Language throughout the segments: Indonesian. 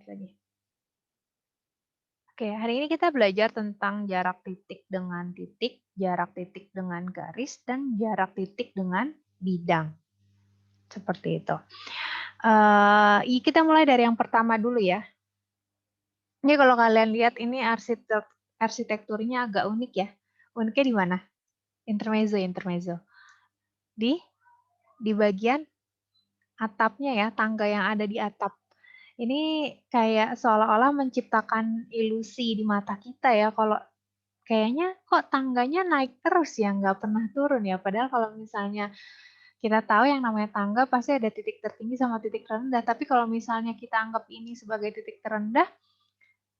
lagi. Oke, hari ini kita belajar tentang jarak titik dengan titik, jarak titik dengan garis, dan jarak titik dengan bidang. Seperti itu. Kita mulai dari yang pertama dulu ya. Ini kalau kalian lihat ini arsitekturnya agak unik ya. Uniknya di mana? Intermezzo. Di bagian atapnya ya, tangga yang ada di atap. Ini kayak seolah-olah menciptakan ilusi di mata kita ya, kalau kayaknya kok tangganya naik terus ya, nggak pernah turun ya. Padahal kalau misalnya kita tahu yang namanya tangga pasti ada titik tertinggi sama titik terendah. Tapi kalau misalnya kita anggap ini sebagai titik terendah,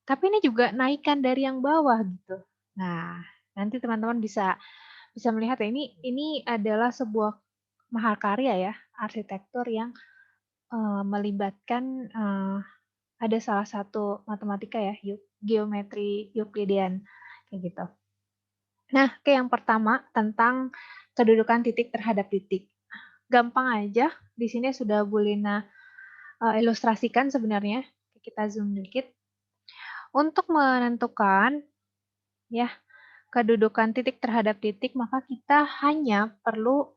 tapi ini juga naikkan dari yang bawah gitu. Nah, nanti teman-teman bisa melihat ya, ini adalah sebuah mahakarya ya, arsitektur yang melibatkan ada salah satu matematika ya, geometri Euclidean kayak gitu. Nah, yang pertama tentang kedudukan titik terhadap titik. Gampang aja, di sini sudah Bu Lina ilustrasikan sebenarnya. Kita zoom dikit. Untuk menentukan ya kedudukan titik terhadap titik, maka kita hanya perlu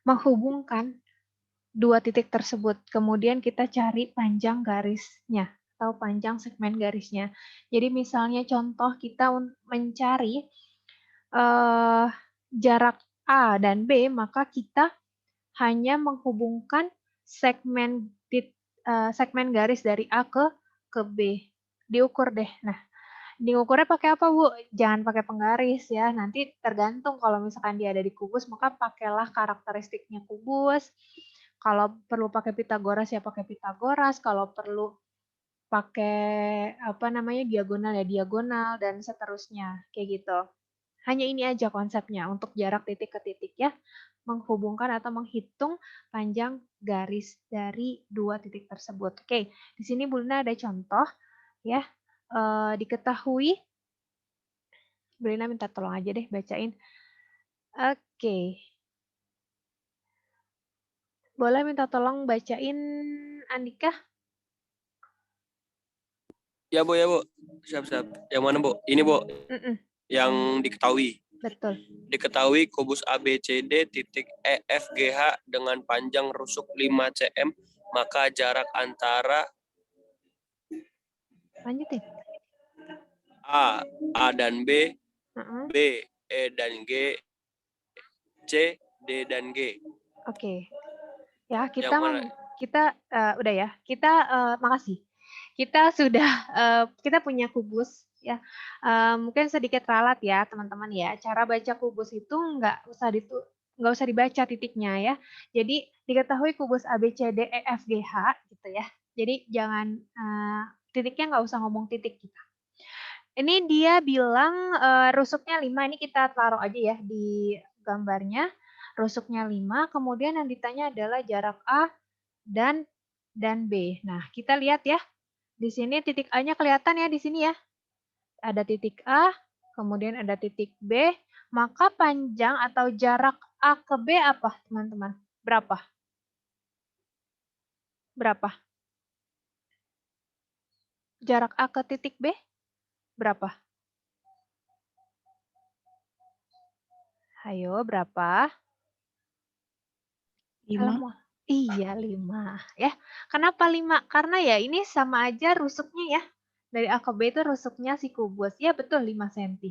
menghubungkan dua titik tersebut. Kemudian kita cari panjang garisnya atau panjang segmen garisnya. Jadi misalnya contoh kita mencari jarak A dan B, maka kita hanya menghubungkan segmen garis dari A ke B. Diukur deh. Nah, diukurnya pakai apa, Bu? Jangan pakai penggaris ya. Nanti tergantung kalau misalkan dia ada di kubus, maka pakailah karakteristiknya kubus. Kalau perlu pakai Pitagoras ya pakai Pitagoras. Kalau perlu pakai diagonal ya diagonal dan seterusnya kayak gitu. Hanya ini aja konsepnya untuk jarak titik ke titik ya, menghubungkan atau menghitung panjang garis dari dua titik tersebut. Oke, di sini Bu Lina ada contoh ya. Diketahui, Bu Lina minta tolong aja deh bacain. Oke. Boleh minta tolong bacain Andika? Ya Bu, Siap. Yang mana Bu? Ini Bu, yang diketahui. Betul. Diketahui kubus ABCD titik EFGH dengan panjang rusuk 5 cm, maka jarak antara Lanjutin. A dan B, B, E dan G, C, D dan G. Oke. Ya, Yang mana? udah ya. Makasih. Kita sudah kita punya kubus ya. Mungkin sedikit ralat ya, teman-teman ya. Cara baca kubus itu nggak usah dibaca titiknya ya. Jadi diketahui kubus A B C D E F G H gitu ya. Jadi jangan titiknya nggak usah ngomong titik kita. Ini dia bilang rusuknya 5, ini kita taruh aja ya di gambarnya. Rusuknya 5, kemudian yang ditanya adalah jarak A dan B. Nah, kita lihat ya. Di sini titik A-nya kelihatan ya di sini ya. Ada titik A, kemudian ada titik B. Maka panjang atau jarak A ke B apa, teman-teman? Berapa? Jarak A ke titik B berapa? Ayo, berapa? 5. Iya, 5 ya. Kenapa 5? Karena ya ini sama aja rusuknya ya. Dari A ke B itu rusuknya si kubus. Ya betul 5 cm.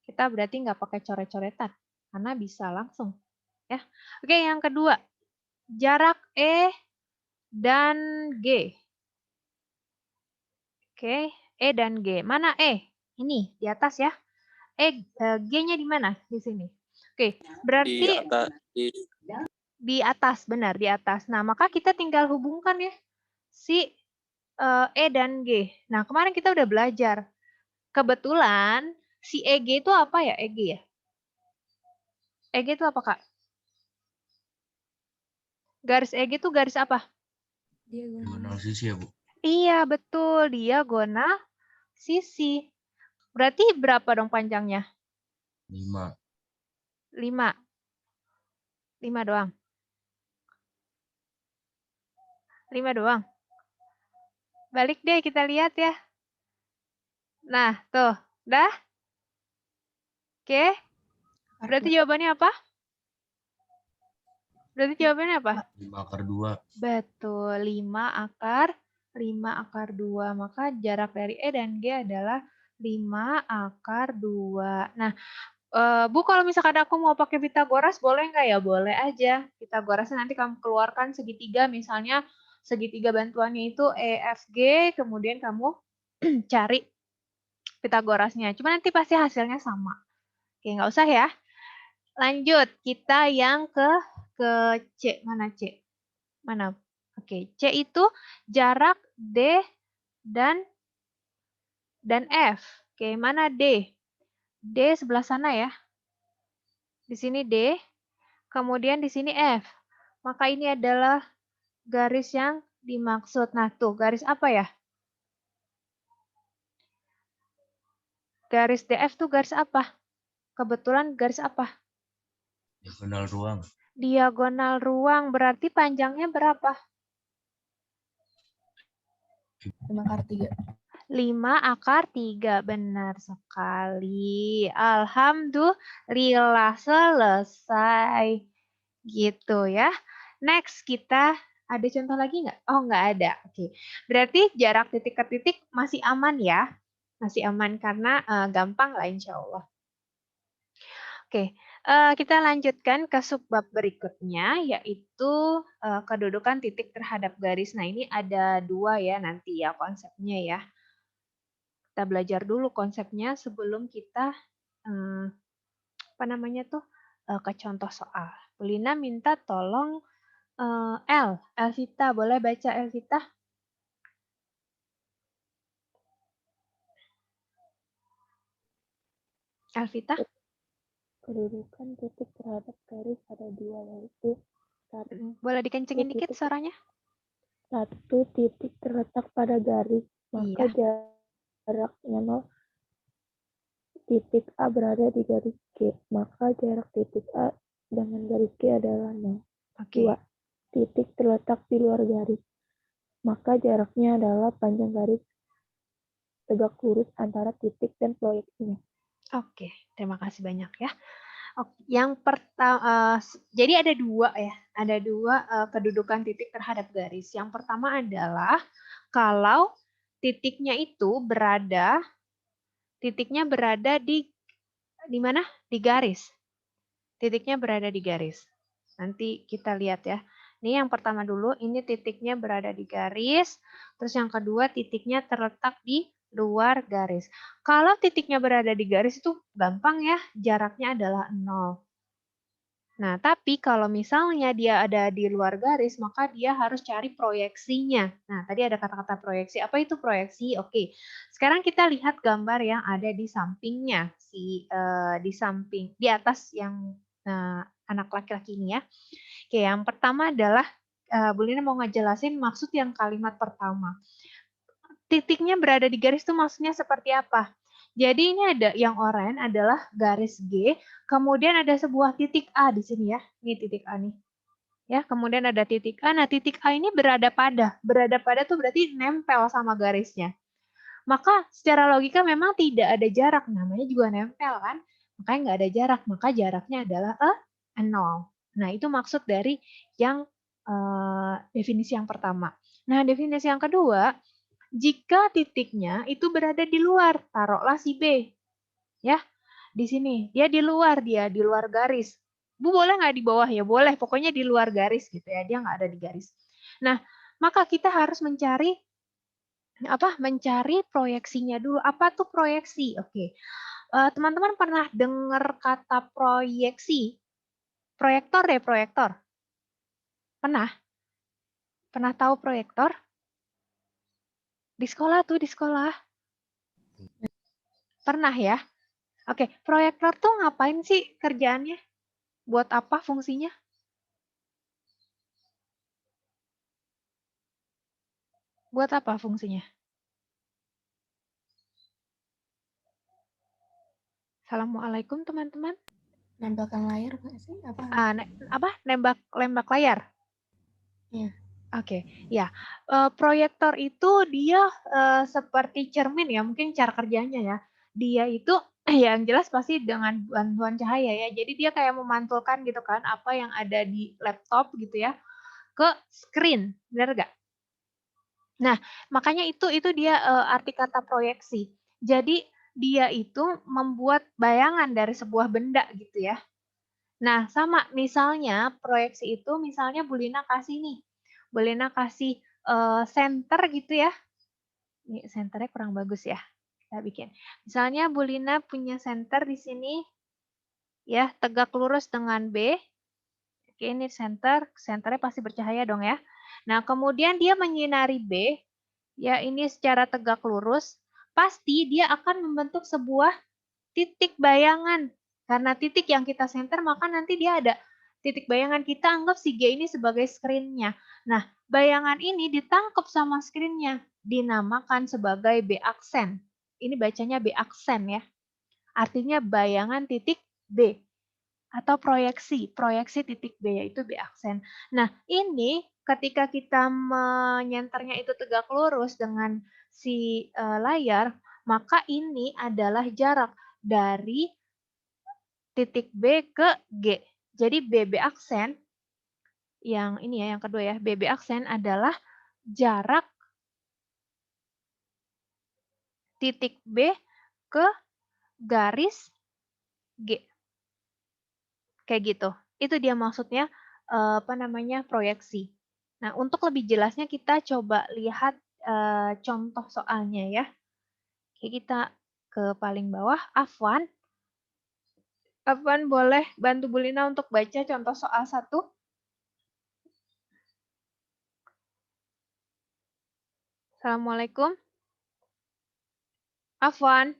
Kita berarti nggak pakai coret-coretan. Karena bisa langsung. Ya. Oke, yang kedua. Jarak E dan G. Oke, E dan G. Mana E? Ini, di atas ya. G-nya di mana? Di sini. Oke, berarti di atas, benar, di atas. Nah, maka kita tinggal hubungkan ya si E dan G. Nah, kemarin kita udah belajar. Kebetulan si EG itu apa ya? EG ya? EG itu apa, Kak? Garis EG itu garis apa? Diagonal sisi ya, Bu? Iya, betul. Diagonal sisi. Berarti berapa dong panjangnya? 5. 5. 5 doang. 5 doang. Balik deh, kita lihat ya. Nah, tuh. Dah? Oke. Berarti jawabannya apa? Berarti jawabannya apa? 5/2. Betul, 5/2. Maka jarak dari E dan G adalah 5/2. Nah, Bu, kalau misalkan aku mau pakai Pitagoras, boleh nggak ya? Boleh aja. Pitagorasnya nanti kamu keluarkan segitiga, misalnya segitiga bantuannya itu EFG, kemudian kamu cari Pitagorasnya. Cuma nanti pasti hasilnya sama. Oke, nggak usah ya. Lanjut, kita yang ke C. Mana C? Mana? Oke, C itu jarak D dan F. Oke, mana D? D sebelah sana ya. Di sini D, kemudian di sini F. Maka ini adalah garis yang dimaksud. Nah, tuh garis apa ya? Garis DF tuh garis apa? Kebetulan garis apa? Diagonal ruang. Diagonal ruang, berarti panjangnya berapa? 5/3. 5/3, benar sekali. Alhamdulillah, selesai. Gitu ya. Next, kita ada contoh lagi nggak? Oh, nggak ada. Oke. Berarti jarak titik ke titik masih aman ya. Masih aman karena gampang lah insya Allah. Oke, kita lanjutkan ke subbab berikutnya, yaitu kedudukan titik terhadap garis. Nah, ini ada 2 ya nanti ya konsepnya ya. Kita belajar dulu konsepnya sebelum kita apa namanya tuh ke contoh soal. Lina minta tolong Elvita, boleh baca Elvita? Elvita? Kedudukan titik terhadap garis ada 2, yaitu Boleh dikencengin dikit suaranya? 1 titik terletak pada garis, maka Iya. jaraknya 0. Titik A berada di garis G, maka jarak titik A dengan garis G adalah 0. Oke. 2. Titik terletak di luar garis, maka jaraknya adalah panjang garis tegak lurus antara titik dan proyeksinya. Oke, terima kasih banyak ya. Yang pertama, jadi ada 2 ya, ada 2 kedudukan titik terhadap garis. Yang pertama adalah kalau titiknya berada di mana? Di garis. Titiknya berada di garis. Nanti kita lihat ya. Ini yang pertama dulu, ini titiknya berada di garis. Terus yang kedua, titiknya terletak di luar garis. Kalau titiknya berada di garis itu gampang ya, jaraknya adalah 0. Nah, tapi kalau misalnya dia ada di luar garis, maka dia harus cari proyeksinya. Nah, tadi ada kata-kata proyeksi. Apa itu proyeksi? Oke, sekarang kita lihat gambar yang ada di sampingnya, di samping, di atas yang anak laki-laki ini ya. Oke, yang pertama adalah Bu Lina mau ngejelasin maksud yang kalimat pertama. Titiknya berada di garis itu maksudnya seperti apa? Jadi ini ada yang oranye adalah garis G, kemudian ada sebuah titik A di sini ya. Ini titik A nih. Ya, kemudian ada titik A. Nah, titik A ini berada pada. Berada pada tuh berarti nempel sama garisnya. Maka secara logika memang tidak ada jarak, namanya juga nempel kan. Makanya nggak ada jarak, maka jaraknya adalah 0. Nah, itu maksud dari yang definisi yang pertama. Nah, definisi yang kedua, jika titiknya itu berada di luar, taruhlah si B. Ya, di sini. Dia di luar garis. Bu, boleh nggak di bawah ya? Boleh, pokoknya di luar garis gitu ya. Dia nggak ada di garis. Nah, maka kita harus mencari proyeksinya dulu. Apa tuh proyeksi? Oke. Teman-teman pernah dengar kata proyeksi? Proyektor deh, proyektor. Pernah? Pernah tahu proyektor? Di sekolah tuh, di sekolah. Pernah ya? Oke, proyektor tuh ngapain sih kerjaannya? Buat apa fungsinya? Buat apa fungsinya? Assalamualaikum teman-teman. Nempelkan layar nggak sih? Nembak layar. Iya. Oke, ya. Proyektor itu dia seperti cermin ya, mungkin cara kerjanya ya. Dia itu yang jelas pasti dengan bantuan cahaya ya. Jadi dia kayak memantulkan gitu kan apa yang ada di laptop gitu ya ke screen, benar nggak? Nah, makanya itu dia arti kata proyeksi. Jadi dia itu membuat bayangan dari sebuah benda gitu ya. Nah, sama misalnya proyeksi itu misalnya Bu Lina kasih nih. Bu Lina kasih center gitu ya. Ini senternya kurang bagus ya. Kita bikin. Misalnya Bu Lina punya center di sini ya, tegak lurus dengan B. Oke, ini senternya pasti bercahaya dong ya. Nah, kemudian dia menyinari B, ya ini secara tegak lurus, pasti dia akan membentuk sebuah titik bayangan. Karena titik yang kita center, maka nanti dia ada titik bayangan. Kita anggap si G ini sebagai screen-nya. Nah, bayangan ini ditangkap sama screen-nya, dinamakan sebagai B aksen. Ini bacanya B aksen ya. Artinya bayangan titik B atau proyeksi titik B yaitu B aksen. Nah, ini ketika kita menyenternya itu tegak lurus dengan si layar, maka ini adalah jarak dari titik B ke G. Jadi BB aksen yang ini ya, yang kedua ya, BB aksen adalah jarak titik B ke garis G. Kayak gitu. Itu dia maksudnya apa namanya proyeksi. Nah, untuk lebih jelasnya kita coba lihat contoh soalnya ya. Oke, kita ke paling bawah. Afwan boleh bantu Bu Lina untuk baca contoh soal 1? Assalamualaikum. Afwan.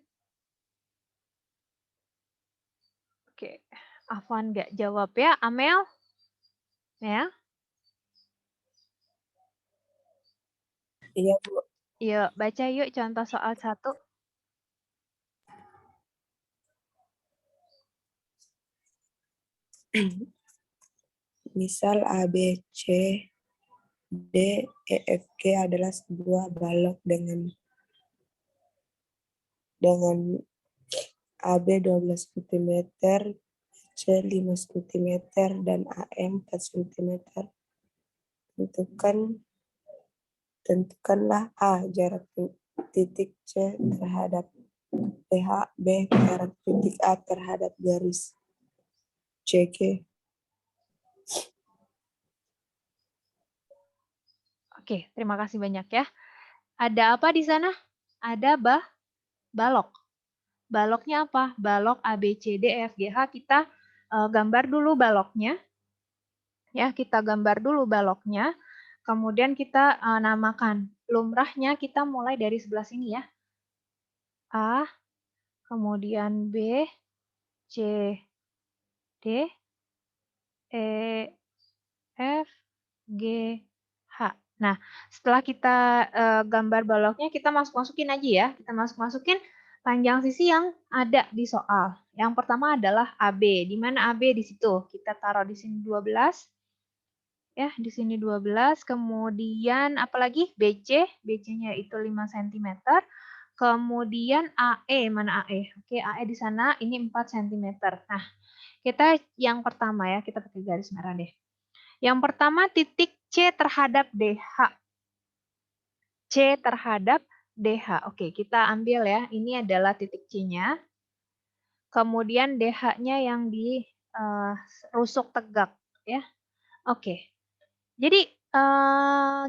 Oke, Afwan nggak jawab ya. Amel? Ya. Iya, Bu. Yuk, baca yuk contoh soal 1. Misal A, B, C, D, E, F, G adalah sebuah balok dengan AB 12 cm, C 5 cm, dan AM 4 cm. Tentukanlah A jarak titik C terhadap PH, B jarak titik A terhadap garis CG. Oke, terima kasih banyak ya. Ada apa di sana? Ada balok. Baloknya apa? Balok A, B, C, D, E, F, G, H. Kita gambar dulu baloknya. Ya, kita gambar dulu baloknya. Kemudian kita namakan. Lumrahnya kita mulai dari sebelah sini ya. A, kemudian B, C, D, E, F, G, H. Nah, setelah kita gambar baloknya, kita masuk-masukin aja ya. Kita masuk-masukin panjang sisi yang ada di soal. Yang pertama adalah AB. Di mana AB di situ? Kita taruh di sini 12. Ya, di sini 12. Kemudian apalagi BC? BC-nya itu 5 cm. Kemudian AE, mana AE? Oke, AE di sana ini 4 cm. Nah, kita yang pertama ya, kita pakai garis merah deh. Yang pertama titik C terhadap DH. C terhadap DH. Oke, kita ambil ya. Ini adalah titik C-nya. Kemudian DH-nya yang di rusuk tegak ya. Oke. Jadi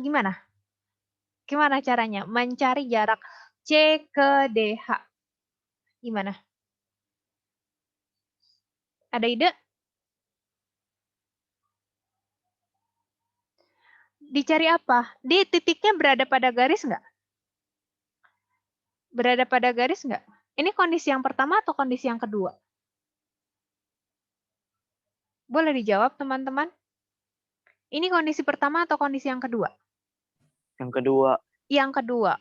gimana? Gimana caranya mencari jarak C ke DH? Gimana? Ada ide? Dicari apa? Di titiknya berada pada garis nggak? Berada pada garis nggak? Ini kondisi yang pertama atau kondisi yang kedua? Boleh dijawab, teman-teman? Ini kondisi pertama atau kondisi yang kedua? Yang kedua. Yang kedua.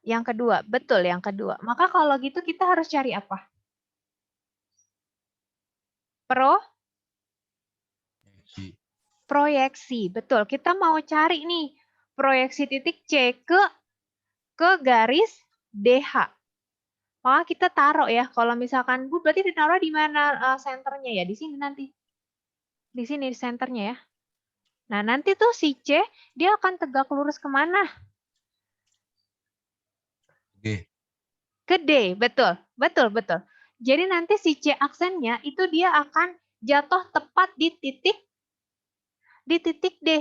Yang kedua, betul yang kedua. Maka kalau gitu kita harus cari apa? Proyeksi, betul. Kita mau cari nih proyeksi titik C ke garis DH. Maka kita taruh ya, kalau misalkan Bu berarti ditaruh di mana senternya ya? Di sini nanti. Di sini senternya ya. Nah, nanti tuh si C dia akan tegak lurus kemana? G. Ke D, betul. Betul, betul. Jadi nanti si C aksennya itu dia akan jatuh tepat di titik D.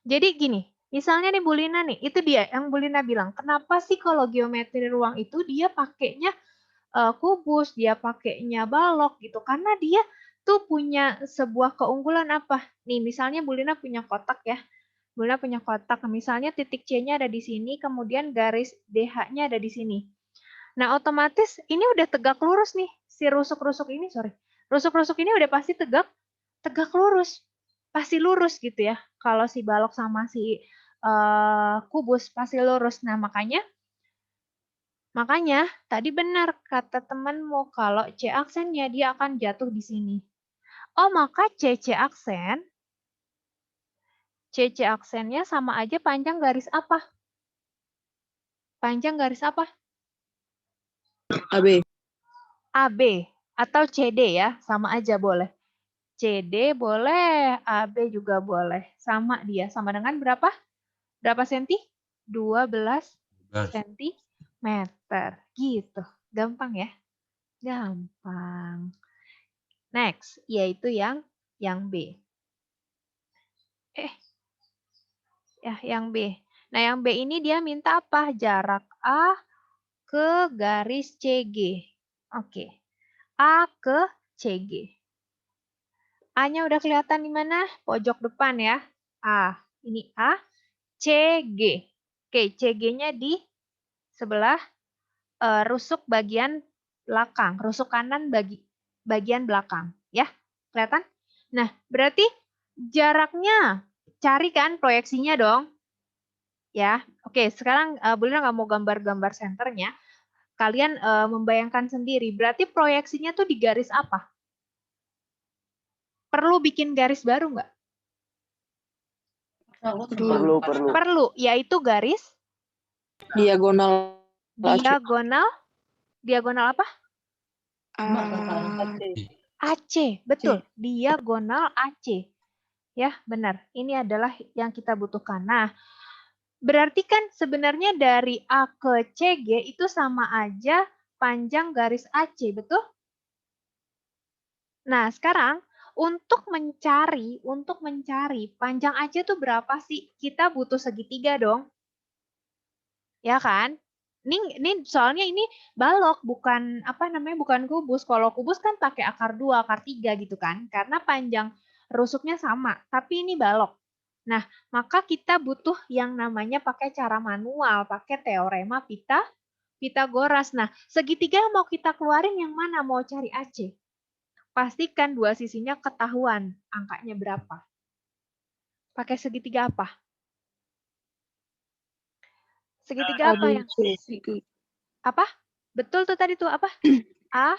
Jadi gini, misalnya nih Bu Lina nih, itu dia yang Bu Lina bilang, kenapa sih kalau geometri ruang itu dia pakainya kubus, dia pakainya balok gitu. Karena dia tuh punya sebuah keunggulan apa? Nih, misalnya Bu Lina punya kotak ya. Bu Lina punya kotak, misalnya titik C-nya ada di sini, kemudian garis DH-nya ada di sini. Nah, otomatis ini udah tegak lurus nih. Si rusuk-rusuk ini, sorry. Rusuk-rusuk ini udah pasti tegak lurus. Pasti lurus gitu ya. Kalau si balok sama si kubus pasti lurus. Nah, makanya tadi benar kata temanmu kalau C aksennya dia akan jatuh di sini. Oh, maka CC aksennya sama aja panjang garis apa? Panjang garis apa? AB. AB atau CD ya, sama aja boleh. CD boleh, AB juga boleh. Sama dia, sama dengan berapa? Berapa senti? 12 cm. Gitu. Gampang ya? Gampang. Next, yaitu yang B. Yang B. Nah, yang B ini dia minta apa? Jarak A ke garis CG. Oke. A ke CG. A-nya udah kelihatan di mana? Pojok depan ya. A. Ini A. CG. Oke, CG-nya di sebelah rusuk bagian belakang. Rusuk kanan bagian belakang. Ya, kelihatan? Nah, berarti jaraknya cari kan proyeksinya dong. Ya, oke. Sekarang Bu Lina nggak mau gambar-gambar senternya. Kalian membayangkan sendiri. Berarti proyeksinya tuh di garis apa? Perlu bikin garis baru nggak? Perlu. Perlu, yaitu garis Diagonal. diagonal apa? AC, betul. Diagonal AC. Ya, benar. Ini adalah yang kita butuhkan. Nah, berarti kan sebenarnya dari A ke CG itu sama aja panjang garis AC, betul? Nah, sekarang untuk mencari panjang AC itu berapa sih? Kita butuh segitiga dong. Ya kan? Ini soalnya ini balok, bukan bukan kubus. Kalau kubus kan pakai akar 2, akar 3 gitu kan. Karena panjang rusuknya sama, tapi ini balok. Nah, maka kita butuh yang namanya pakai cara manual, pakai teorema Pitagoras. Nah, segitiga yang mau kita keluarin yang mana? Mau cari AC. Pastikan dua sisinya ketahuan angkanya berapa. Pakai segitiga apa? Segitiga apa yang? Apa? Betul tuh tadi tuh apa?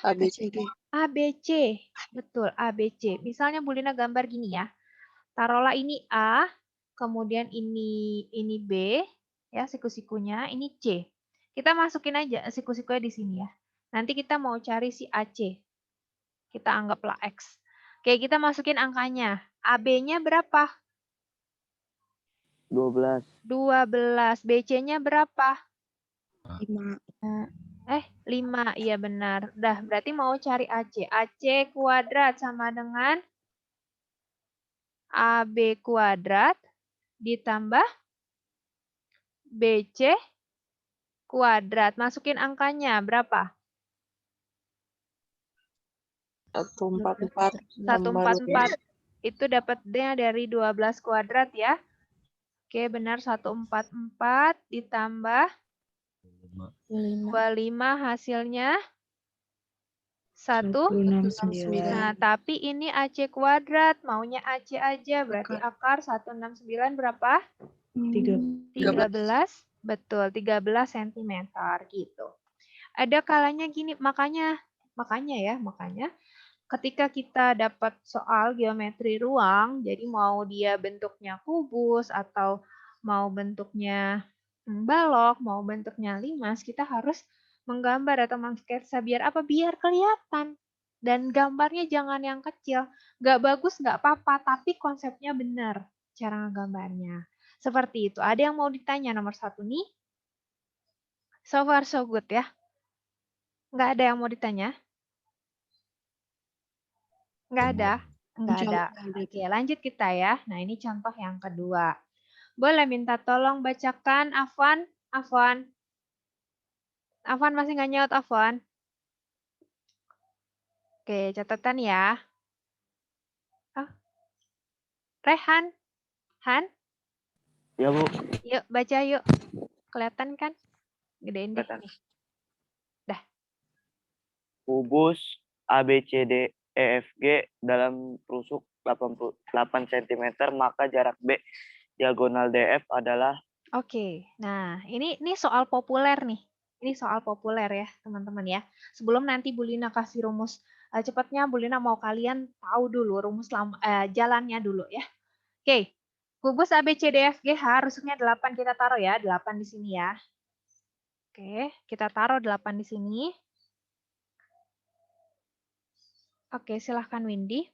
ABCD. ABC. Betul, ABC. Misalnya Bu Lina gambar gini ya. Taruhlah ini A, kemudian ini B, ya siku-sikunya, ini C. Kita masukin aja siku-sikunya di sini ya. Nanti kita mau cari si AC. Kita anggaplah X. Oke, kita masukin angkanya. AB-nya berapa? 12. 12. BC-nya berapa? 5. 5. Iya benar. Udah, berarti mau cari AC. AC kuadrat sama dengan AB kuadrat ditambah BC kuadrat. Masukin angkanya berapa? 144. 144. Itu dapatnya dari 12 kuadrat ya. Oke, benar 144 ditambah 25 hasilnya 169. Nah, tapi ini AC kuadrat, maunya AC aja, berarti akar 169 berapa? 13. Betul, 13 cm gitu. Ada kalanya gini, makanya ketika kita dapat soal geometri ruang, jadi mau dia bentuknya kubus atau mau bentuknya balok, mau bentuknya limas, kita harus menggambar atau mengsketsa biar apa? Biar kelihatan. Dan gambarnya jangan yang kecil. Nggak bagus nggak apa-apa, tapi konsepnya benar cara ngegambarnya. Seperti itu. Ada yang mau ditanya nomor 1 nih? So far so good ya. Nggak ada yang mau ditanya? Nggak ada? Nggak ada. Oke, lanjut kita ya. Nah, ini contoh yang kedua. Boleh minta tolong bacakan, Afwan? Afwan? Afwan masih nggak nyaut, Afwan? Oke, catatan ya. Oh, Rehan? Han? Ya, Bu. Yuk, baca yuk. Kelihatan kan? Gedein deh. Kelihatan. Nih. Dah. Kubus ABCD EFG dalam rusuk 88 cm, maka jarak B diagonal DF adalah. Oke, nah ini soal populer nih. Ini soal populer ya teman-teman ya. Sebelum nanti Bu Lina kasih rumus, cepatnya Bu Lina mau kalian tahu dulu rumus jalannya dulu ya. Oke, kubus ABCDFGH rusuknya 8 kita taruh ya, 8 di sini ya. Oke, kita taruh 8 di sini. Oke, silahkan Windy.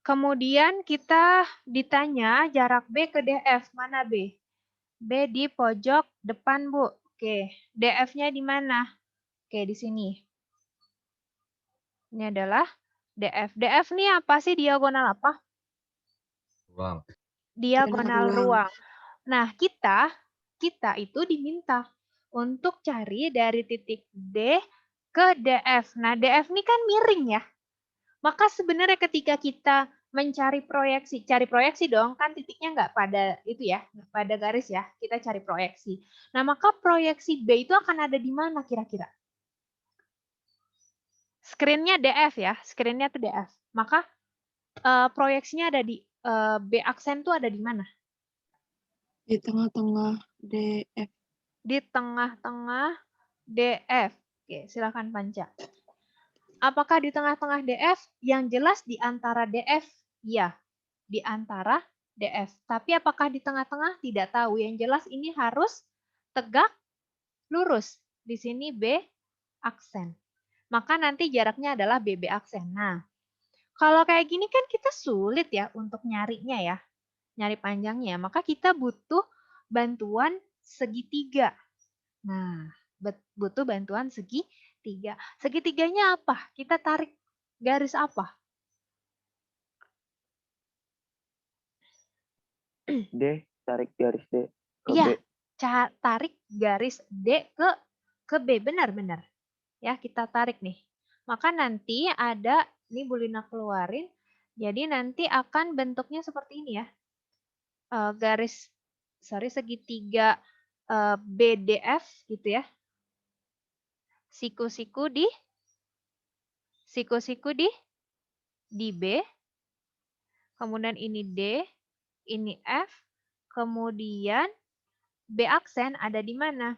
Kemudian kita ditanya jarak B ke DF, mana B? B di pojok depan, Bu. Oke, DF-nya di mana? Oke, di sini. Ini adalah DF. DF nih apa sih? Diagonal apa? Ruang. Diagonal ruang. Nah, kita itu diminta untuk cari dari titik D ke DF. Nah, DF ini kan miring ya. Maka sebenarnya ketika kita mencari proyeksi, cari proyeksi dong, kan titiknya nggak pada itu ya, nggak pada garis ya, kita cari proyeksi. Nah, maka proyeksi B itu akan ada di mana kira-kira? Screen-nya DF ya, screen-nya itu DF. Maka proyeksinya ada di B aksen tuh ada di mana? Di tengah-tengah DF. Di tengah-tengah DF. Oke, silakan Panca. Apakah di tengah-tengah DF? Yang jelas di antara DF, ya. Di antara DF. Tapi apakah di tengah-tengah? Tidak tahu. Yang jelas ini harus tegak, lurus. Di sini B aksen. Maka nanti jaraknya adalah BB aksen. Nah, kalau kayak gini kan kita sulit ya untuk nyarinya ya. Nyari panjangnya. Maka kita butuh bantuan segitiga. Nah, butuh bantuan segitiga. Segitiganya apa? Kita tarik garis apa? D, tarik garis D ke Iya, B. tarik garis D ke B. Benar-benar. Ya, kita tarik nih. Maka nanti ada, ini Bu Lina keluarin, jadi nanti akan bentuknya seperti ini ya. Segitiga BDF gitu ya. Siku-siku di B, kemudian ini D, ini F, kemudian B aksen ada di mana?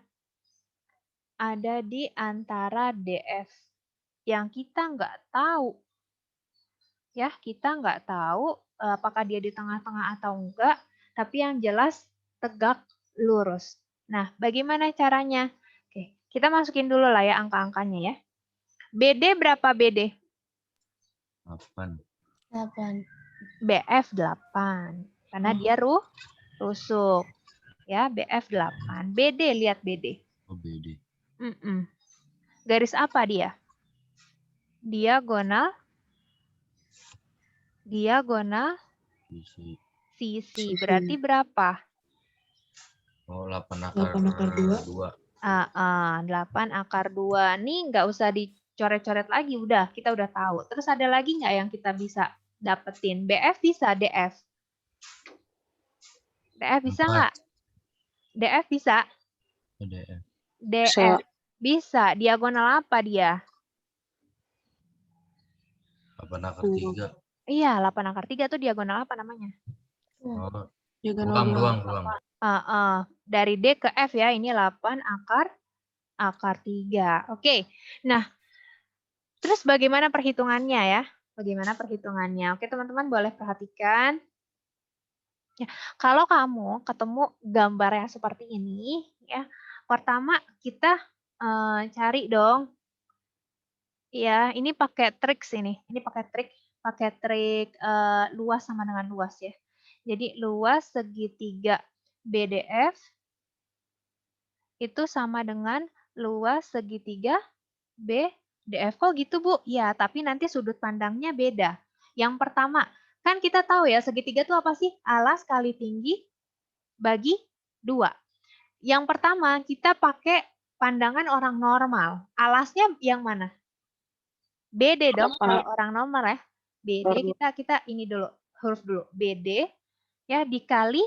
Ada di antara DF. Yang kita nggak tahu. Ya, kita nggak tahu apakah dia di tengah-tengah atau enggak, tapi yang jelas tegak lurus. Nah, bagaimana caranya? Oke, kita masukin dulu lah ya angka-angkanya ya. BD berapa BD? 8. BF 8. Karena dia rusuk. Ya, BF 8. BD, lihat BD. Oh, BD. Garis apa dia? Diagonal sisi. Berarti berapa? Oh, 8 akar 2. 8 akar 2. Nih nggak usah dicoret-coret lagi. Udah, kita udah tahu. Terus ada lagi nggak yang kita bisa dapetin? BF bisa, DF. DF bisa nggak? DF bisa? DF. DF bisa. Diagonal apa dia? 8 akar 3. Iya, 8 akar 3 tuh diagonal apa namanya? Oh, ruang. Dari D ke F ya, ini 8 akar 3. Oke, nah terus bagaimana perhitungannya ya? Bagaimana perhitungannya? Oke teman-teman boleh perhatikan. Kalau kamu ketemu gambar yang seperti ini, ya, pertama kita cari dong. Ya, ini pakai trik ini. Ini pakai trik luas sama dengan luas ya. Jadi luas segitiga BDF itu sama dengan luas segitiga BDF. Kok gitu, Bu? Ya, tapi nanti sudut pandangnya beda. Yang pertama, kan kita tahu ya segitiga itu apa sih? Alas kali tinggi bagi 2. Yang pertama, kita pakai pandangan orang normal. Alasnya yang mana? BD dong, kalau orang normal ya. BD kita ini dulu, huruf dulu. BD ya dikali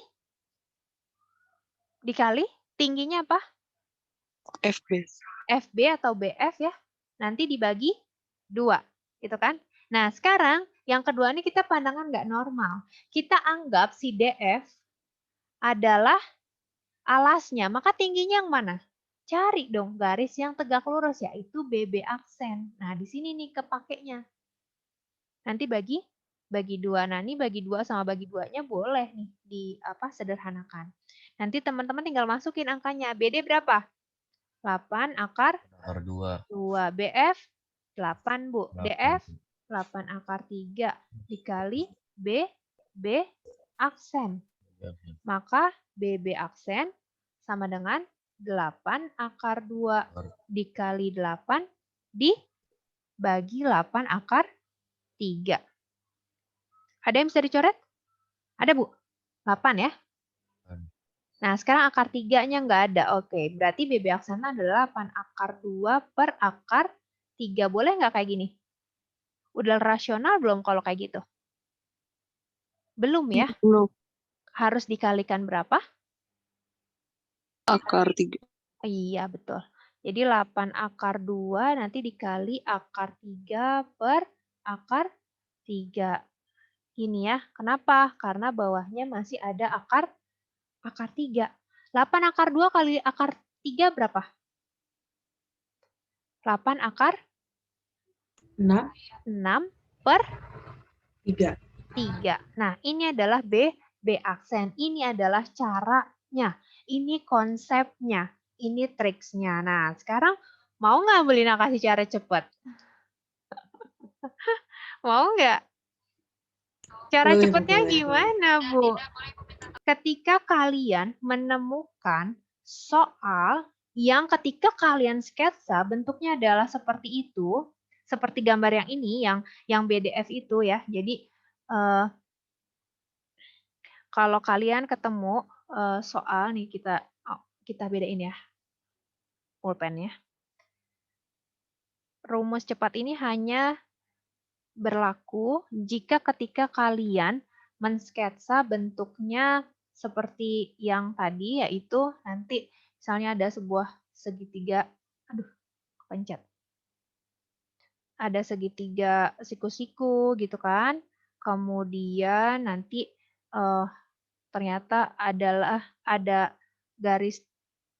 tingginya apa? FB. FB atau BF ya. Nanti dibagi 2, gitu kan? Nah, sekarang yang kedua ini kita pandangan nggak normal. Kita anggap si DF adalah alasnya, maka tingginya yang mana? Cari dong garis yang tegak lurus, yaitu BB aksen. Nah, di sini nih kepakainya. Nanti bagi 2. Nah, ini bagi 2 sama bagi 2-nya boleh nih sederhanakan. Nanti teman-teman tinggal masukin angkanya. BD berapa? 8 akar 2. BF 8, Bu. 8. DF 8 akar 3 dikali B aksen. Maka BB aksen sama dengan 8 akar 2 dikali 8 dibagi 8 akar 3. Ada yang bisa dicoret? Ada, Bu? 8 ya? Nah, sekarang akar 3-nya nggak ada. Oke, berarti BB aksennya adalah 8 akar 2 per akar 3. Boleh nggak kayak gini? Udah rasional belum kalau kayak gitu? Belum ya? Belum. Harus dikalikan berapa? Akar 3. Iya, betul. Jadi 8 akar 2 nanti dikali akar 3 per akar 3. Ini ya. Kenapa? Karena bawahnya masih ada akar 3. 8 akar 2 kali akar 3 berapa? 8 akar 6 per 3. 3. Nah, ini adalah B aksen. Ini adalah caranya. Ini konsepnya. Ini triksnya. Nah, sekarang mau nggak Bu Lina kasih cara cepat? Mau nggak? Cara cepatnya gimana, Bu? Ketika kalian menemukan soal yang ketika kalian sketsa bentuknya adalah seperti itu, seperti gambar yang ini, yang BDF itu ya. Jadi kalau kalian ketemu soal nih kita bedain ya, pulpen ya. Rumus cepat ini hanya berlaku jika ketika kalian mensketsa bentuknya seperti yang tadi, yaitu nanti misalnya ada sebuah segitiga, kepencet. Ada segitiga siku-siku gitu kan. Kemudian nanti ternyata ada garis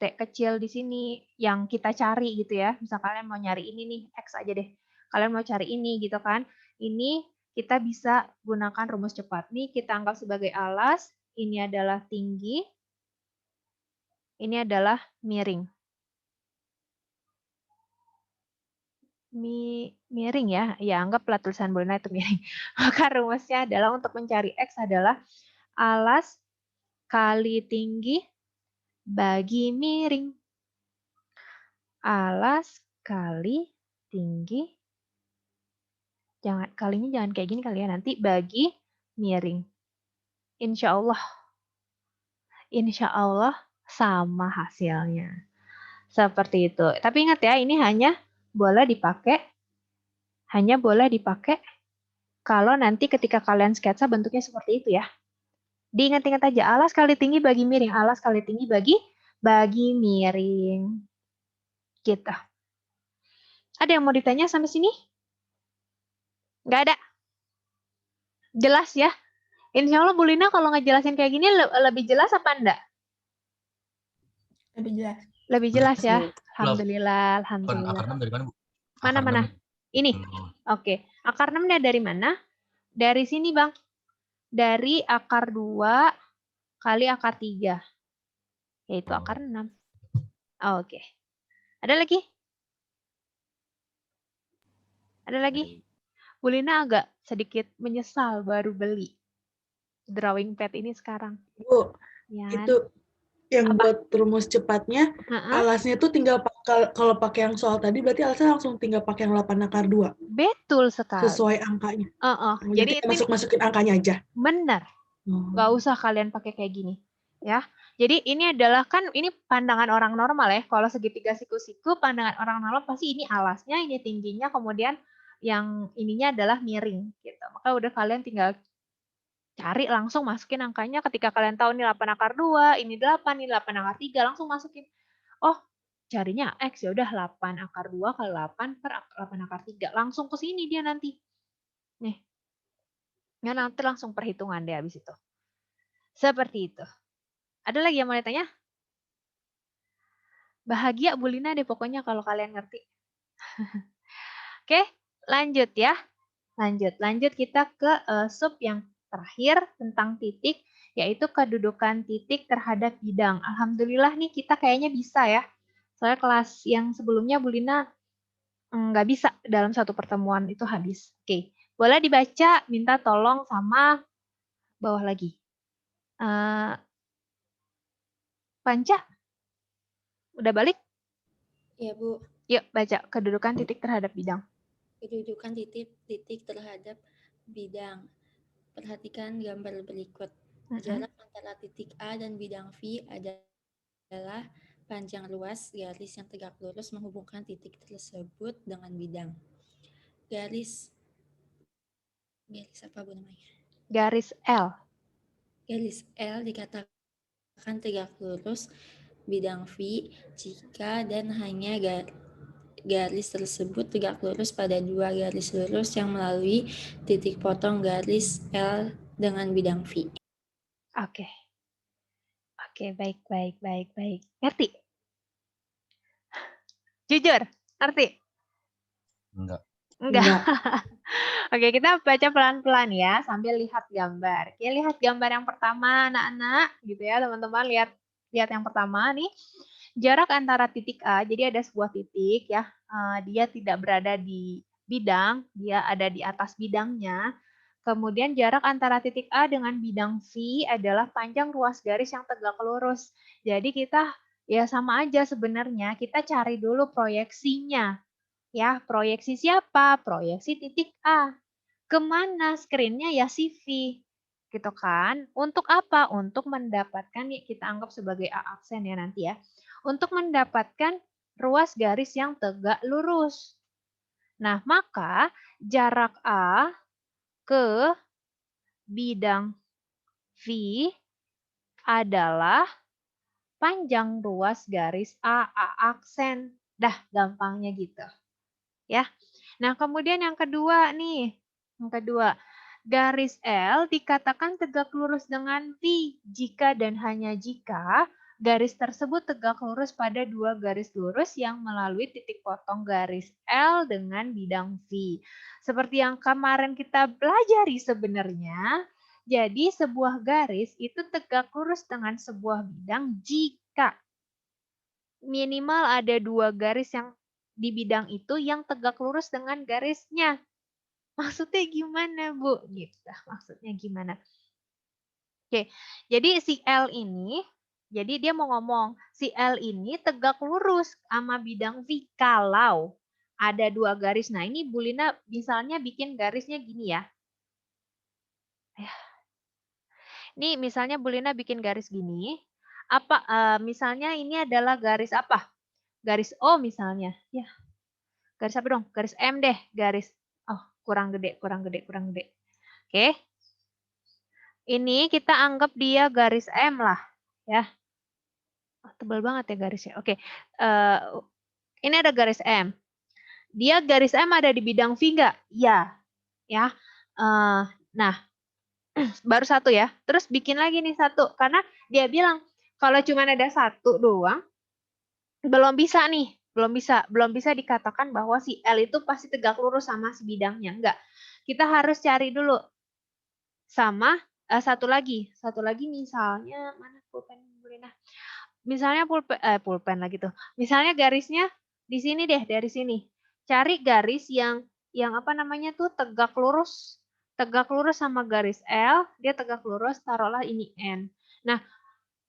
T kecil di sini yang kita cari gitu ya. Misal kalian mau nyari ini nih, X aja deh. Kalian mau cari ini gitu kan. Ini kita bisa gunakan rumus cepat. Nih kita anggap sebagai alas, ini adalah tinggi, ini adalah miring. Miring ya, anggaplah tulisan Bu Lina itu miring. Maka rumusnya adalah untuk mencari X adalah alas kali tinggi bagi miring. Alas kali tinggi, kalinya jangan kayak gini kali ya, nanti bagi miring. Insya Allah sama hasilnya. Seperti itu. Tapi ingat ya, ini hanya boleh dipakai kalau nanti ketika kalian sketsa bentuknya seperti itu ya. Diingat-ingat aja, alas kali tinggi bagi miring, alas kali tinggi bagi miring. Gitu. Ada yang mau ditanya sampai sini? Nggak ada? Jelas ya? Insya Allah Bu Lina kalau ngejelasin kayak gini lebih jelas apa enggak? Lebih jelas. Lebih jelas ya? Alhamdulillah. Akar 6 dari mana, Bu? Mana? Ini? Oke. Akar 6-nya dari mana? Dari sini, Bang. Dari akar 2 kali akar 3, yaitu akar 6. Oke. Ada lagi? Ada lagi? Bu Lina agak sedikit menyesal baru beli drawing pad ini sekarang. Bu, Ya. itu yang buat rumus cepatnya, alasnya tuh tinggal kalau pakai yang soal tadi, berarti alasnya langsung tinggal pakai yang 8 akar 2. Betul sekali. Sesuai angkanya. Jadi itu masukin angkanya aja. Benar. Nggak usah kalian pakai kayak gini. Ya. Jadi ini adalah kan ini pandangan orang normal ya. Kalau segitiga siku-siku pandangan orang normal pasti ini alasnya, ini tingginya, kemudian yang ininya adalah miring gitu. Maka udah kalian tinggal cari langsung masukin angkanya ketika kalian tahu ini 8 akar 2, ini 8, ini 8 akar 3, langsung masukin. Oh, carinya X, ya udah 8 akar 2 kali 8 per 8 akar 3. Langsung ke sini dia nanti. Nih. Ya, nanti langsung perhitungan deh habis itu. Seperti itu. Ada lagi yang mau ditanya? Bahagia Bu Lina deh pokoknya kalau kalian ngerti. Oke, lanjut ya. Lanjut kita ke sub yang terakhir tentang titik, yaitu kedudukan titik terhadap bidang. Alhamdulillah nih kita kayaknya bisa ya. Soalnya kelas yang sebelumnya Bu Lina nggak bisa dalam satu pertemuan itu habis. Oke, boleh dibaca, minta tolong sama bawah lagi. Panca, udah balik? Iya, Bu. Yuk, baca kedudukan titik terhadap bidang. Kedudukan titik terhadap bidang. Perhatikan gambar berikut. Jarak antara titik A dan bidang V adalah panjang ruas garis yang tegak lurus menghubungkan titik tersebut dengan bidang. Garis apa Bu namanya? Garis L. Garis L dikatakan tegak lurus bidang V jika dan hanya garis tersebut tegak lurus pada dua garis lurus yang melalui titik potong garis L dengan bidang V. Oke, baik. Ngerti? Jujur, ngerti? Enggak. Oke, kita baca pelan-pelan ya sambil lihat gambar. Oke, lihat gambar yang pertama anak-anak gitu ya teman-teman. Lihat yang pertama nih. Jarak antara titik A, jadi ada sebuah titik ya. Dia tidak berada di bidang, dia ada di atas bidangnya. Kemudian jarak antara titik A dengan bidang V adalah panjang ruas garis yang tegak lurus. Jadi kita ya sama aja sebenarnya, kita cari dulu proyeksinya. Ya, proyeksi siapa? Proyeksi titik A. Kemana screen-nya? Ya si V. Gitu kan. Untuk apa? Untuk mendapatkan, kita anggap sebagai A aksen ya nanti ya. Untuk mendapatkan ruas garis yang tegak lurus. Nah, maka jarak A ke bidang V adalah panjang ruas garis A aksen. Dah, gampangnya gitu. Ya. Nah, kemudian yang kedua nih. Yang kedua, garis L dikatakan tegak lurus dengan V jika dan hanya jika garis tersebut tegak lurus pada dua garis lurus yang melalui titik potong garis L dengan bidang V. Seperti yang kemarin kita pelajari sebenarnya, jadi sebuah garis itu tegak lurus dengan sebuah bidang jika minimal ada dua garis yang di bidang itu yang tegak lurus dengan garisnya. Maksudnya gimana, Bu? Gitu. Maksudnya gimana? Oke, jadi si L ini, jadi dia mau ngomong, si L ini tegak lurus sama bidang V kalau ada dua garis. Nah, ini Bu Lina misalnya bikin garisnya gini ya. Ini misalnya Bu Lina bikin garis gini. Misalnya ini adalah garis apa? Garis O misalnya. Ya. Garis apa dong? Garis M deh. Garis, kurang gede. Oke. Ini kita anggap dia garis M lah. Ya. Tebal banget ya garisnya. Oke. Ini ada garis M. Dia garis M ada di bidang V nggak? Ya. Ya. Nah, baru satu ya. Terus bikin lagi nih satu. Karena dia bilang, kalau cuma ada satu doang, belum bisa nih. Belum bisa dikatakan bahwa si L itu pasti tegak lurus sama si bidangnya. Enggak. Kita harus cari dulu sama Satu lagi misalnya mana pulpen Bulina? Misalnya pulpen lagi tuh. Misalnya garisnya di sini deh, dari sini. Cari garis yang apa namanya tuh tegak lurus sama garis L, dia tegak lurus, taruhlah ini N. Nah,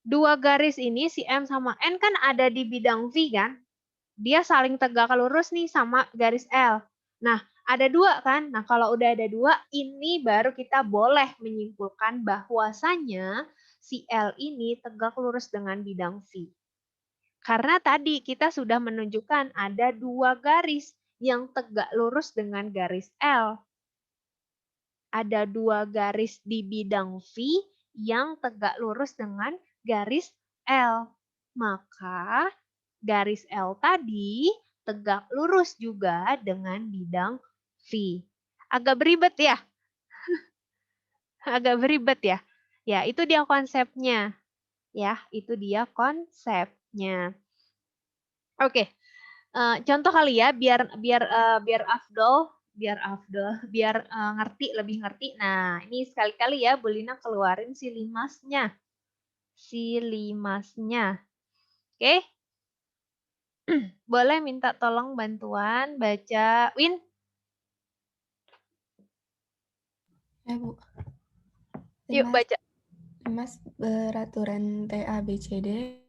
dua garis ini si M sama N kan ada di bidang V kan? Dia saling tegak lurus nih sama garis L. Nah, ada dua kan? Nah, kalau udah ada dua, ini baru kita boleh menyimpulkan bahwasanya si L ini tegak lurus dengan bidang V. Karena tadi kita sudah menunjukkan ada dua garis yang tegak lurus dengan garis L. Ada dua garis di bidang V yang tegak lurus dengan garis L. Maka garis L tadi tegak lurus juga dengan bidang V. Agak beribet ya? Agak beribet ya? Ya, itu dia konsepnya. Ya, itu dia konsepnya. Oke. Contoh kali ya biar Afdol lebih ngerti. Nah, ini sekali-kali ya Bu Lina keluarin si limasnya. Oke? Boleh minta tolong bantuan baca Win? Ya, Bu. Yuk baca. Limas beraturan TABCD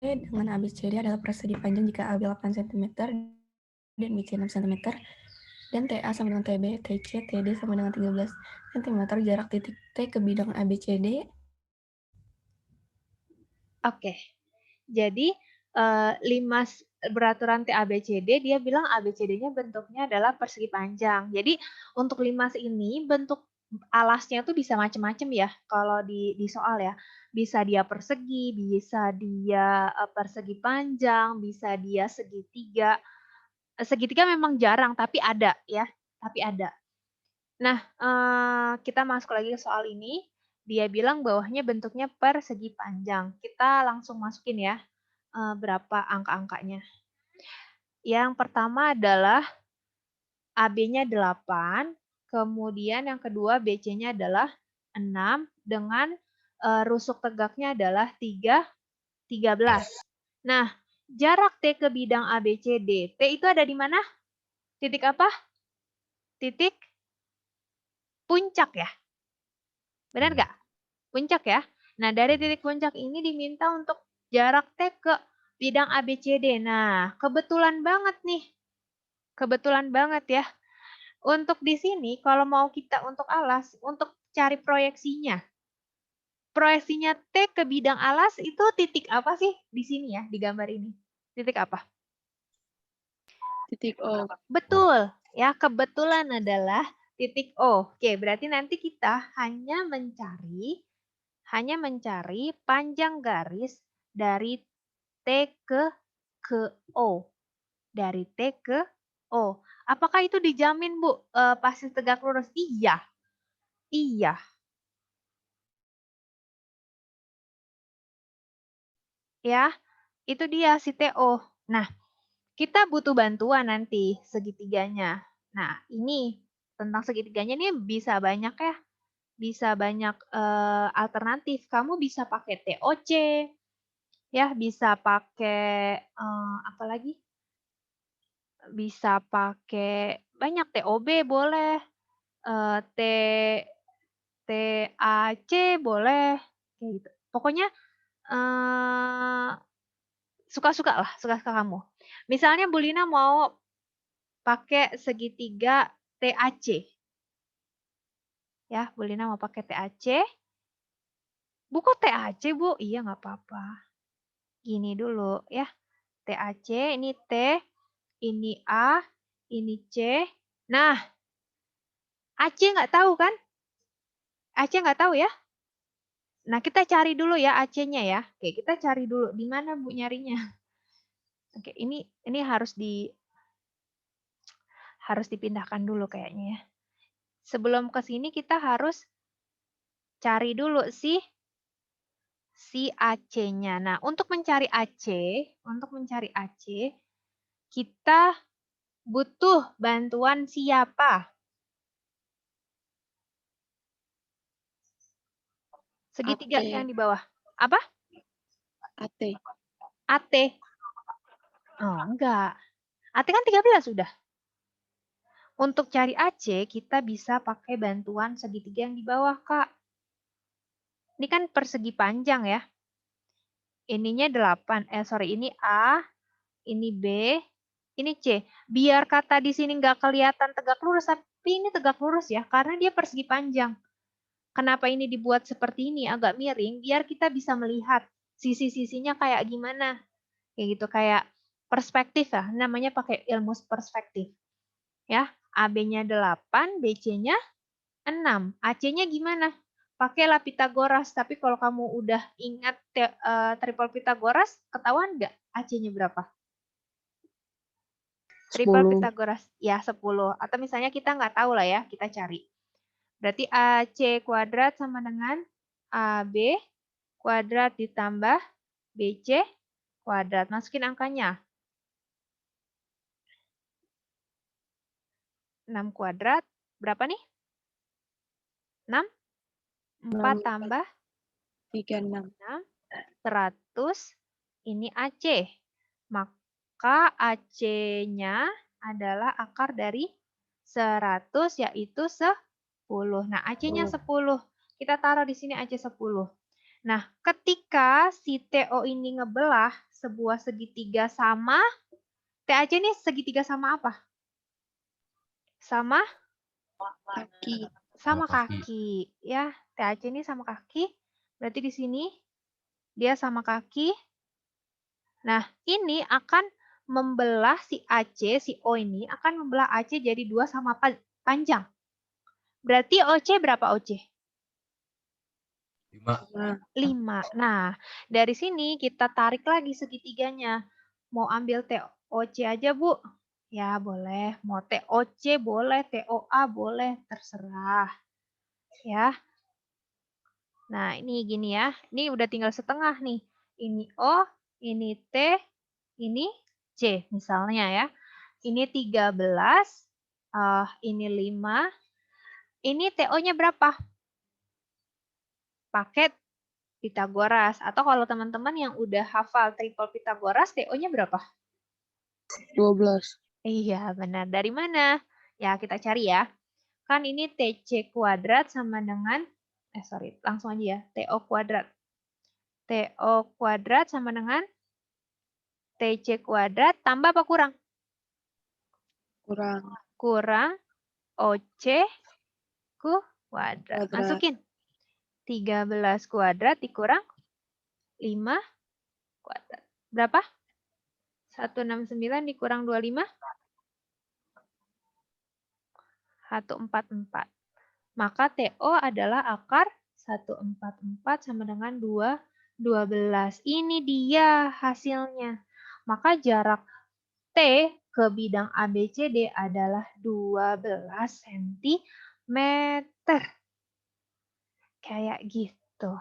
dengan ABCD adalah persegi panjang jika AB 8 cm dan BC 6 cm dan TA sama dengan TB, TC, TD sama dengan 13 cm. Jarak titik T ke bidang ABCD. Oke. Jadi Limas beraturan TABCD dia bilang ABCD-nya bentuknya adalah persegi panjang. Jadi untuk limas ini bentuk alasnya tuh bisa macam-macam ya kalau di soal ya. Bisa dia persegi, bisa dia persegi panjang, bisa dia segitiga. Segitiga memang jarang tapi ada ya, tapi ada. Nah, kita masuk lagi ke soal ini. Dia bilang bawahnya bentuknya persegi panjang. Kita langsung masukin ya berapa angka-angkanya. Yang pertama adalah AB-nya 8, kemudian yang kedua BC-nya adalah 6, dengan rusuk tegaknya adalah 13. Nah, jarak T ke bidang ABCD. T itu ada di mana? Titik apa? Titik puncak ya? Benar nggak? Puncak ya? Nah, dari titik puncak ini diminta untuk jarak T ke bidang ABCD. Nah, kebetulan banget nih. Kebetulan banget ya. Untuk di sini, kalau mau kita untuk alas, untuk cari proyeksinya. Proyeksinya T ke bidang alas itu titik apa sih di sini ya, di gambar ini? Titik apa? Titik O. Betul, ya kebetulan adalah titik O. Oke, berarti nanti kita hanya mencari panjang garis dari T ke O. Dari T ke O. Apakah itu dijamin, Bu? Pasti tegak lurus? Iya. Iya. Ya, itu dia si TO. Nah, kita butuh bantuan nanti segitiganya. Nah, ini tentang segitiganya ini bisa banyak ya. Bisa banyak alternatif. Kamu bisa pakai TOC, ya bisa pakai apa lagi? Bisa pakai banyak TOB boleh, TAC boleh, kayak gitu. Pokoknya suka-suka lah, suka-suka kamu. Misalnya Bu Lina mau pakai segitiga TAC. Ya, Bu Lina mau pakai TAC. Bu, kok TAC, Bu? Iya, nggak apa-apa. Gini dulu ya. TAC, ini T, ini A, ini C. Nah, AC nggak tahu kan? AC nggak tahu ya? Nah, kita cari dulu ya AC-nya ya. Oke, kita cari dulu. Di mana Bu nyarinya? Oke, ini harus dipindahkan dulu kayaknya ya. Sebelum ke sini kita harus cari dulu si AC-nya. Nah, untuk mencari AC, kita butuh bantuan siapa? Segitiga AT. yang di bawah. Apa? AT. AT. Oh, enggak. AT kan 13 sudah. Untuk cari AC, kita bisa pakai bantuan segitiga yang di bawah, Kak. Ini kan persegi panjang ya. Ininya 8. Ini A, ini B, ini C. Biar kata di sini nggak kelihatan tegak lurus, tapi ini tegak lurus ya, karena dia persegi panjang. Kenapa ini dibuat seperti ini, agak miring, biar kita bisa melihat sisi-sisinya kayak gimana. Kayak gitu, kayak perspektif ya, namanya pakai ilmu perspektif. Ya, AB-nya 8, BC-nya 6. AC-nya gimana? Pakailah Pitagoras, tapi kalau kamu udah ingat triple Pitagoras, ketahuan nggak AC-nya berapa? Triple 10. Pitagoras, ya 10. Atau misalnya kita nggak tahu lah ya, kita cari. Berarti AC kuadrat sama dengan AB kuadrat ditambah BC kuadrat. Masukin angkanya. 6 kuadrat, berapa nih? 6? 4 tambah 36. 100, ini AC. Maka AC-nya adalah akar dari 100, yaitu 10. Nah, AC-nya 10. Kita taruh di sini AC 10. Nah, ketika si TO ini ngebelah sebuah segitiga sama, TAC ini segitiga sama apa? Sama Kaki. sama kaki. Ya, TAC ini sama kaki. Berarti di sini dia sama kaki. Nah, ini akan membelah si AC, si O ini akan membelah AC jadi 2 sama panjang. Berarti OC berapa OC? 5. Nah, dari sini kita tarik lagi segitiganya. Mau ambil TOC aja, Bu? Ya, boleh. Mau TOC boleh, TOA boleh, terserah. Ya. Nah, ini gini ya. Ini udah tinggal setengah nih. Ini O, ini T, ini C misalnya ya. Ini 13, ini 5. Ini TO-nya berapa? Pakai Pitagoras. Atau kalau teman-teman yang udah hafal triple Pitagoras, TO-nya berapa? 12. Iya, benar. Dari mana? Ya, kita cari ya. Kan ini TC kuadrat sama dengan, langsung aja ya. TO kuadrat. TO kuadrat sama dengan TC kuadrat tambah apa kurang? Kurang. Kurang OC kuadrat. Masukin. 13 kuadrat dikurang 5 kuadrat. Berapa? 169 dikurang 25? 144. Maka TO adalah akar 144 sama dengan 12. Ini dia hasilnya. Maka jarak T ke bidang ABCD adalah 12 cm. Kayak gitu.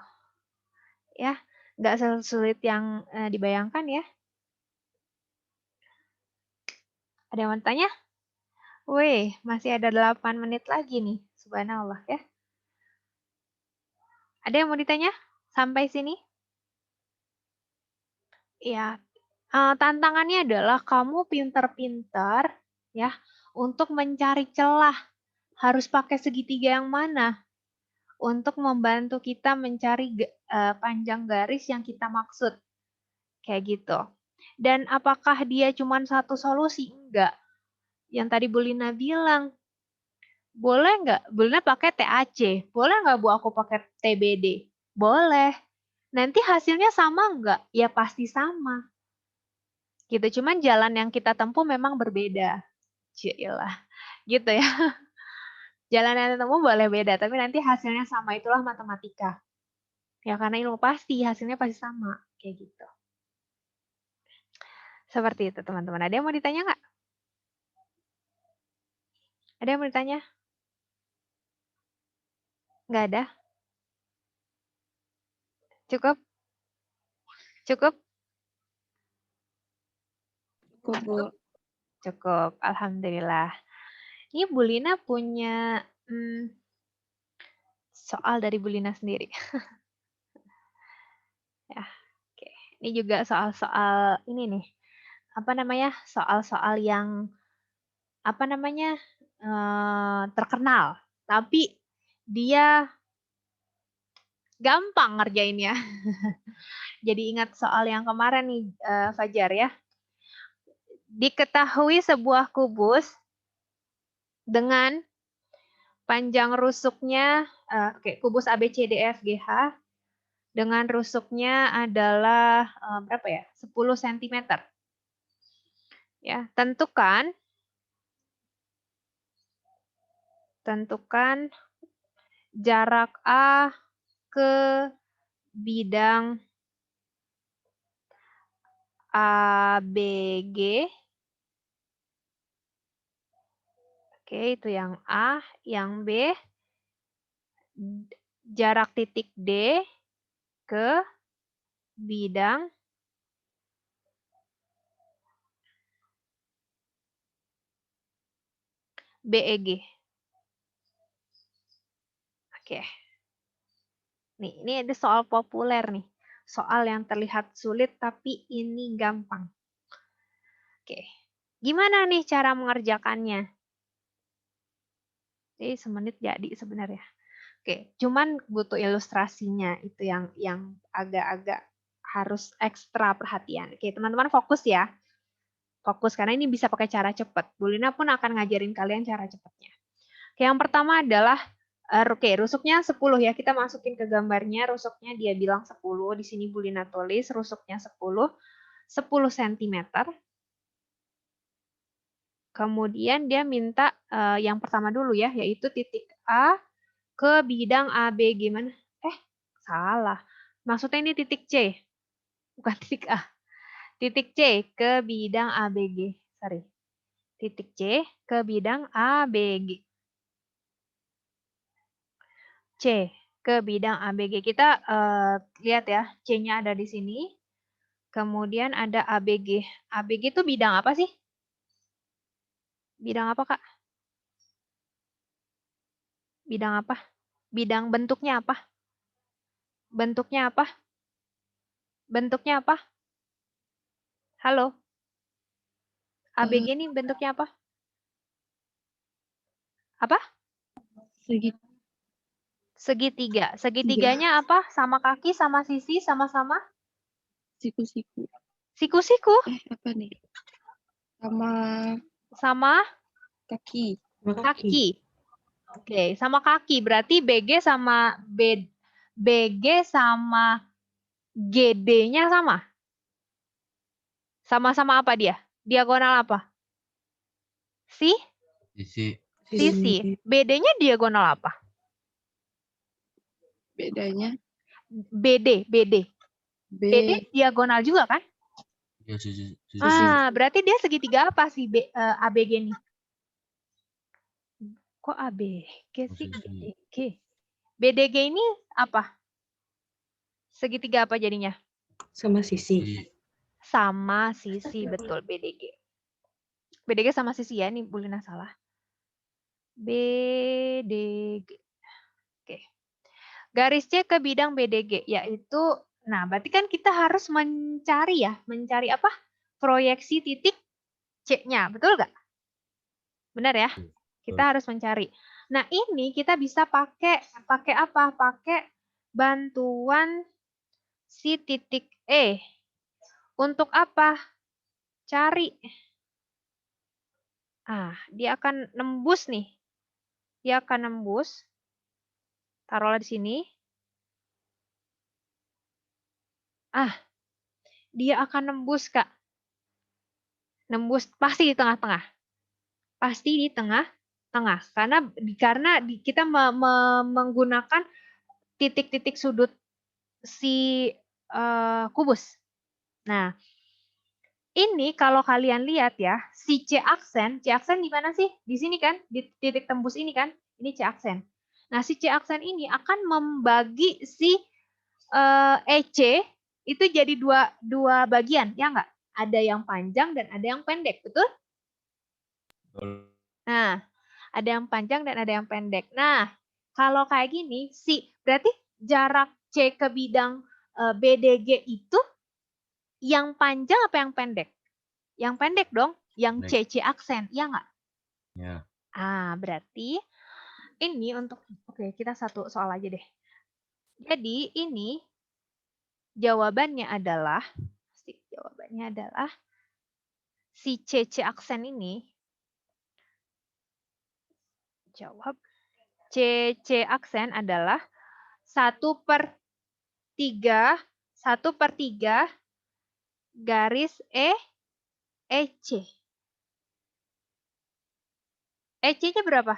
Ya, nggak sulit yang dibayangkan ya. Ada yang mau tanya? Wih, masih ada 8 menit lagi nih. Subhanallah ya. Ada yang mau ditanya? Sampai sini? Ya, tantangannya adalah kamu pintar-pintar ya untuk mencari celah. Harus pakai segitiga yang mana untuk membantu kita mencari panjang garis yang kita maksud. Kayak gitu. Dan apakah dia cuma satu solusi? Enggak. Yang tadi Bu Lina bilang, boleh nggak? Bu Lina pakai TAC. Boleh nggak Bu aku pakai TBD? Boleh. Nanti hasilnya sama nggak? Ya pasti sama. Gitu. Cuman jalan yang kita tempuh memang berbeda. Cilah. Gitu ya. Jalan yang tempuh boleh beda, tapi nanti hasilnya sama. Itulah matematika. Ya karena ilmu pasti, hasilnya pasti sama. Kayak gitu. Seperti itu teman-teman. Ada yang mau ditanya nggak? Ada yang mau ditanya? Nggak ada? Cukup? Cukup? Cukup. Cukup. Alhamdulillah. Ini Bu Lina punya soal dari Bu Lina sendiri. Ini juga soal-soal ini nih, apa namanya, soal-soal yang, apa namanya, terkenal, tapi dia gampang ngerjainnya. Jadi ingat soal yang kemarin nih, Fajar ya. Diketahui sebuah kubus dengan panjang rusuknya, kubus ABCDEFGH dengan rusuknya adalah berapa ya? 10 cm. Ya, tentukan jarak A ke bidang ABG. Oke, itu yang A, yang B, jarak titik D ke bidang BEG. Oke. Nih, ini ada soal populer nih. Soal yang terlihat sulit tapi ini gampang. Oke. Gimana nih cara mengerjakannya? Jadi semenit jadi sebenarnya. Oke, cuman butuh ilustrasinya itu yang agak-agak harus ekstra perhatian. Oke, teman-teman fokus ya. Fokus karena ini bisa pakai cara cepat. Bu Lina pun akan ngajarin kalian cara cepatnya. Oke, yang pertama adalah rusuknya 10 ya. Kita masukin ke gambarnya, rusuknya dia bilang 10. Di sini Bu Lina tulis rusuknya 10 cm. Kemudian dia minta yang pertama dulu ya, yaitu titik A ke bidang AB gimana? Salah. Maksudnya ini titik C, bukan titik A. Titik C ke bidang ABG. Sorry. Titik C ke bidang ABG. C ke bidang ABG. Kita lihat ya, C-nya ada di sini. Kemudian ada ABG. ABG itu bidang apa sih? Bidang apa, Kak? Bidang apa? Bidang bentuknya apa? Bentuknya apa? Bentuknya apa? Halo? ABG ini bentuknya apa? Apa? Segitiga. Segitiganya apa? Sama kaki, sama sisi, sama-sama? Siku-siku. Siku-siku? Apa nih? Sama Sama kaki. kaki. Oke, sama kaki. Berarti BG sama BG sama GD-nya sama? Sama-sama apa dia? Diagonal apa? Sisi. Sisi. BD-nya diagonal apa? Bedanya BD. BD diagonal juga kan? Ya, sisi. Berarti dia segitiga apa sih ABG ini? Kok ABG sih? BDG. BDG ini apa? Segitiga apa jadinya? Sama sisi. Sama sisi, betul BDG. BDG sama sisi ya, ini Bu Lina salah. BDG. Oke. Garis C ke bidang BDG, yaitu, nah berarti kan kita harus mencari apa? Proyeksi titik C-nya, betul nggak? Benar ya? Kita harus mencari. Nah ini kita bisa pakai apa? Pakai bantuan si titik E. Untuk apa? Cari. Dia akan nembus nih. Dia akan nembus. Taruhlah di sini. Dia akan nembus, Kak. Nembus pasti di tengah-tengah. Pasti di tengah-tengah. Karena kita menggunakan titik-titik sudut si kubus. Nah, ini kalau kalian lihat ya, si C aksen di mana sih? Di sini kan, di titik tembus ini kan, ini C aksen. Nah, si C aksen ini akan membagi si EC itu jadi dua bagian, ya nggak? Ada yang panjang dan ada yang pendek, betul? Nah, ada yang panjang dan ada yang pendek. Nah, kalau kayak gini, berarti jarak C ke bidang BDG itu Yang panjang apa yang pendek? Yang pendek dong, yang Pendek. CC aksen, iya nggak? Ya. Berarti ini untuk, oke kita satu soal aja deh. Jadi ini jawabannya adalah si CC aksen ini, jawab, CC aksen adalah 1/3 garis EC. EC-nya berapa?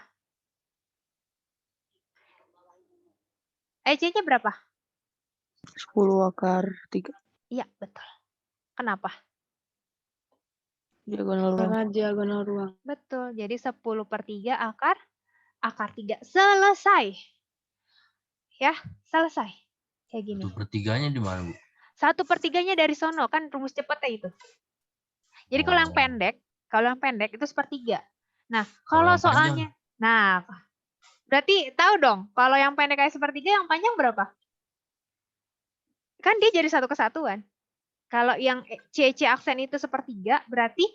EC-nya berapa? 10/3. Iya, betul. Kenapa? Diagonal ruang. Karena diagonal ruang. Betul. Jadi 10/3 akar 3. Selesai. Ya, selesai. Kayak gini. 1/3-nya di mana, Bu? 1/3-nya dari sono, kan rumus cepatnya itu. Jadi kalau yang pendek itu 1/3. Nah, kalau yang panjang? soalnya, nah, berarti tahu dong, kalau yang pendek kayak 1/3, yang panjang berapa? Kan dia jadi satu kesatuan. Kalau yang C aksen itu 1/3, berarti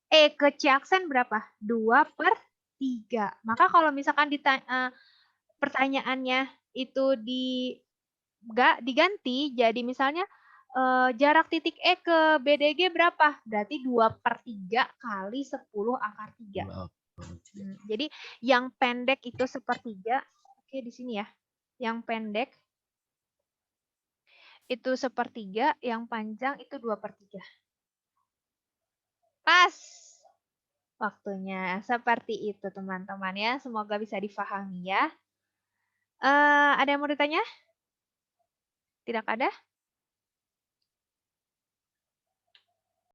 E ke C aksen berapa? 2/3. Maka kalau misalkan pertanyaannya itu diganti, jadi misalnya jarak titik E ke BDG berapa? Berarti 2/3 kali 10 akar 3. Jadi yang pendek itu 1/3. Oke, di sini ya. Yang pendek itu 1/3, yang panjang itu 2/3. Pas waktunya. Seperti itu teman-teman ya. Semoga bisa difahami ya. Ada yang mau ditanya? Tidak ada?